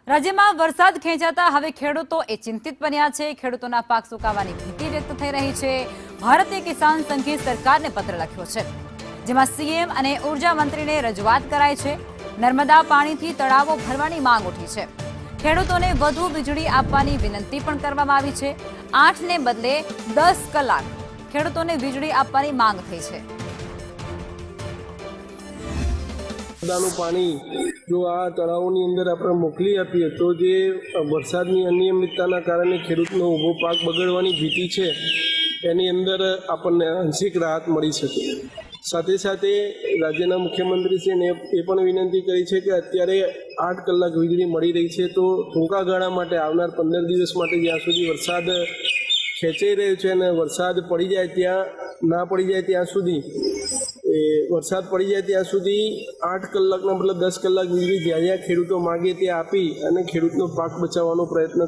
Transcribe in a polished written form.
રાજ્યમાં વરસાદ ખેંચાતા હવે ખેડૂતો ચિંતિત બન્યા છે। ખેડૂતોના પાક સુકાવાની ભીતિ વ્યક્ત થઈ રહી છે। ભારતીય કિસાન સંઘે સરકારને પત્ર લખ્યો છે, જેમાં સીએમ અને ઉર્જા મંત્રીને રજૂઆત કરાઈ છે। નર્મદા પાણીથી તળાવો ભરવાની માંગ ઉઠી છે। ખેડૂતોને વધુ વીજળી આપવાની વિનંતી પણ કરવામાં આવી છે। 8 ને બદલે 10 કલાક ખેડૂતોને વીજળી આપવાની માંગ થઈ છે। પાણી જો આ તળાવોની અંદર આપણે મોકલી આપીએ તો જે વરસાદની અનિયમિતતાના કારણે ખેડૂતનો ઊભો પાક બગડવાની ભીતિ છે એની અંદર આપણને આંશિક રાહત મળી શકે। સાથે સાથે રાજ્યના મુખ્યમંત્રીશ્રીને એ પણ વિનંતી કરી છે કે અત્યારે 8 કલાક વીજળી મળી રહી છે, તો ટૂંકા ગાળા માટે આવનાર 15 દિવસ માટે જ્યાં સુધી વરસાદ ખેંચાઈ રહ્યો છે અને વરસાદ પડી જાય ત્યાં ના પડી જાય ત્યાં સુધી વરસાદ પડી જાય ત્યાં સુધી 8 કલાકના બદલે 10 કલાક વીજળી જ્યાં જ્યાં ખેડૂતો માગે તે આપી અને ખેડૂતનો પાક બચાવવાનો પ્રયત્ન